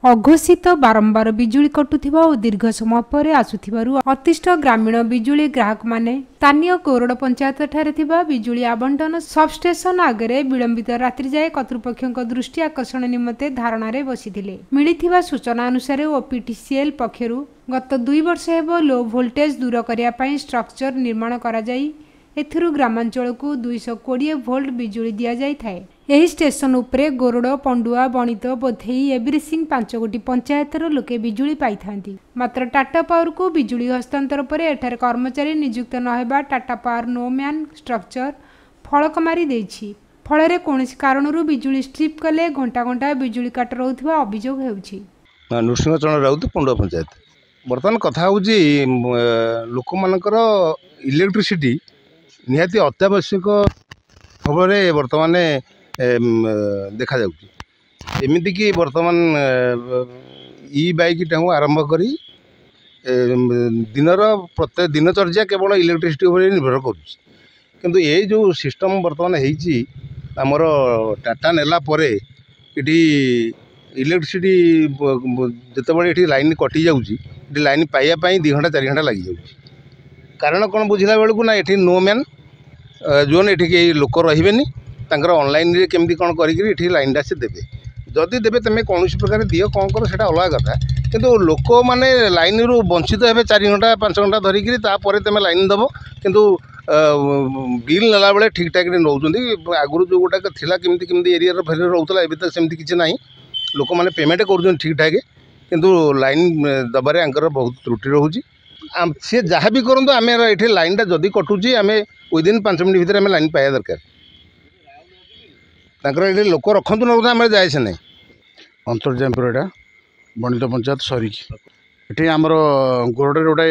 अघोषित बारंबार बिजुली कटुथिबा और दीर्घ समय पर आसुथिबारु अतिष्ठ ग्रामीण बिजुली ग्राहक माने स्थानीय गौरड पंचायत ठारे थिबा बिजुली आवंटन सबस्टेशन आगे विलंबित रात्रि जाए कर्तृपक्षों दृष्टि आकर्षण निमंते धारणा रे बसिथिले। मिलिथिबा सूचना अनुसार ओपीटीसीएल पक्षरु गत 2 वर्ष हेबो लो वोल्टेज दूर करिया पई स्ट्रक्चर निर्माण करा जाई एथिरु ग्रामांचल को 220 वोल्ट बिजुली दिया जाई थाए। एही स्टेशन उपरे गोरड पंडुआ बणित बोधेई एवरीसिंग 5 गोटी पंचायतर लोके बिजुली पाई थांती। मात्र टाटा पावर को बिजुली हस्तांतर पर एठार कर्मचारी नियुक्त न हेबा टाटा पावर नो मैन स्ट्रक्चर फलक मारी देछि। फलरे कोनोसी कारणरू बिजुली स्ट्रिप कले घंटा घंटा बिजुली काट रहउथिबा अभियोग हेउछि। नृसिंह चरण राउत पंडुआ पंचायत बर्तमान कथा होउछि लोक मानकर इलेक्ट्रिसिटी निहाती अत्यावश्यक खबरे बर्तमान देखा जाउछि। एमिति कि बर्तमान ई बाइक टाऊ आरंभ करी दिनर प्रत्येक दिनचर्या केवल इलेक्ट्रिसिटी उपर निर्भर करुछि। किंतु ये जो सिस्टम बर्तमान होइछि हमर टाटा नेला परे इटी इलेक्ट्रिसिटी जितेबाला ये लाइन कटि जाउछि लाइन पाइबा पई 2 घंटा 4 घंटा लगी जाउछि। कारण कौन बुझला बेलू ना ये नो मैन जोन ये लोक रही ऑनलाइन रे केमती कौन करी लाइन से देवे जदि देवे तुम कौन प्रकार दियो कौन कर से अलग कथा। किंतु लोक मैंने लाइन रू वंचित हे 4 घंटा 5 घंटा धरिकी तुम लाइन दब किंतु बिल नेला बेले ठीक ठाक नौ आगुरी जो गोटा थिला केमती केमती एरिया फेर रोला ए सेमती किसी ना लोक मैंने पेमेंट कर ठीक ठाक किंतु लाइन दबारे बहुत त्रुटि रोचे। सी जहाँ भी करूँ आम ये लाइन जदि कटुची आम विदिन 5 मिनट भितर आम लाइन पाया दरकार ये लोक रखु ना आम जाए से ना अंतर्जामपुर एटा बणित पंचायत सरीकी ये आमर गोरडे गोटे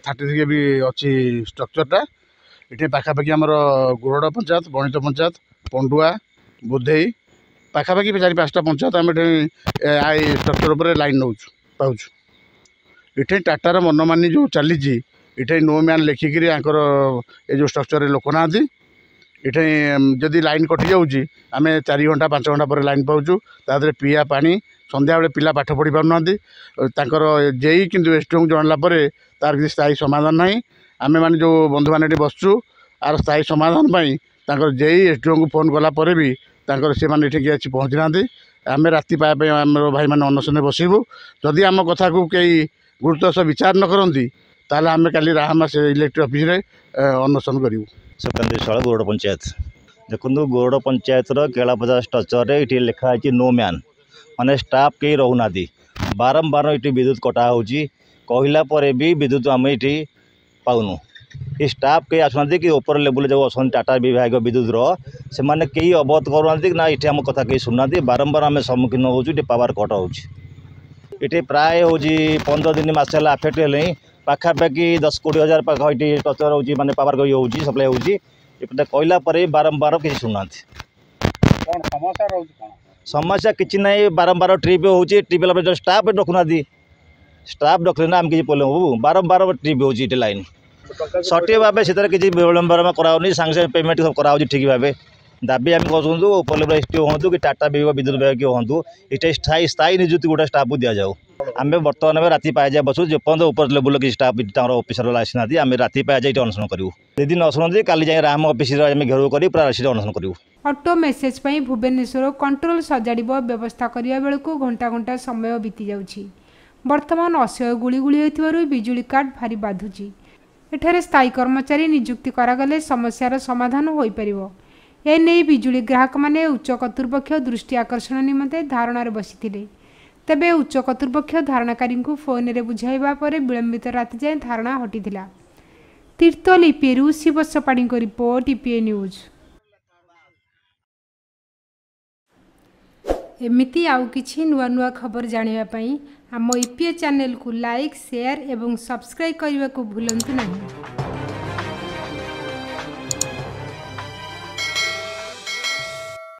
33 भी अच्छी स्ट्रक्चरटा ये पाखापाखि आमर गोरड पंचायत बणित पंचायत पंडुआ बोधेई पाखापाखि 4-5टा पंचायत आम स्ट्रक्चर उपर लाइन नौ पाऊँ। ये टाटार मनमानी जो चली ये नो मैन लिखिकी ये जो स्ट्रक्चर लोक ना ये जदि लाइन कटि जाऊँगी आम 4 घंटा 5 घंटा पर लाइन पाऊँ तादे पीया पानी संध्या बेले पिला पाठ पढ़ी पार ना जेई किंतु एसडीओ जनला तार किसी स्थायी समाधान ना। आम मैंने जो बंधु मैंने बसचु आर स्थायी समाधान पर जेई एसडीओ को फोन कला भी से आसी पहुँची ना। आम राति पाए आम भाई मैंने अनशन बसबू जदि आम कथा को कई गुरुत्व सह विचार न करती ताले आम काली राहमा से इलेक्ट्रिक ऑफिस रे अनशन करूँ। सुकांत शाला गोरड पंचायत देखो गोरड पंचायत केलापदा स्ट्रक्चर ये लिखाई नो मैन माने स्टाफ कई रोना बारंबार ये विद्युत कटा हो कहला भी विद्युत आम ये पाऊनु ये स्टाफ कई आसुना कि ऊपर लेवल जो अच्छा टाटा विभाग विद्युत से मैंने कई अवगत करूना ना ये आम कथा कहीं शुणुना बारंबार आम सम्मुखीन हो पावर कट हो ये प्राय हूँ 15 दिन मस है आफेक्ट है पाखापाखि 10-20 हज़ार पाख ये टचर हो माने पावर हो सप्लाई हो कहला बारंबार किसी शुणुना समस्या किसी ना बारंबार ट्रिप हो ट्रिप स्टाफ रखुना स्टाफ रखले ना आम किसी प्रोब्लेम हो बारंबार ट्रिप हो लाइन सठिक भाव से किसी विलंबर कराऊनी सांगे पेमेंट सब कराऊँ ठीक भाव दाबी आम कहूँ ऊपर लेवल एसडीओ हूँ कि टाटा विभाग विद्युत विभाग हूँ ये स्थायी निजुक्ति गोटे स्टाफ को दि जाऊ। आम बर्तमान में राति पाए जाए बसु जेपर्यंत ऊपर लेवल किसी स्टाफ ऑफिसर आसीना आम राति पाए जाए अनशन करूँ दिन अनशन काली जाए राम ऑफिस घेराव कर पूरा राशि अनशन करूँ। ऑटो मेसेज पई भुवनेश्वर कंट्रोल सजाड़िब व्यवस्था करने बेलू घंटा घंटा समय बीती जाउछि। वर्तमान असह्य गुड़गुड़ी होइथिबारु बिजुली काट भारी बाधुछि। एठारे स्थायी कर्मचारी नियुक्ति करागले समस्यार समाधान होई परिबो। एने बिजुली ग्राहक माने उच्च कर्तृपक्ष दृष्टि आकर्षण निमंते धारणार बसिथिले। तेबे उच्च कर्तृपक्ष धारणाकारी को फोन रे बुझाइबा परे विलंबित राति जाए धारणा हटिथिला। तीर्थल ईपीएरू शिवसपाड़ी को रिपोर्ट ईपीए न्यूज। एमिति आउ किछि नुआ नुआ खबर जानिबा पई आम ईपीए चैनल को लाइक शेयर एवं सब्सक्राइब करने को भूलंतु नहीं।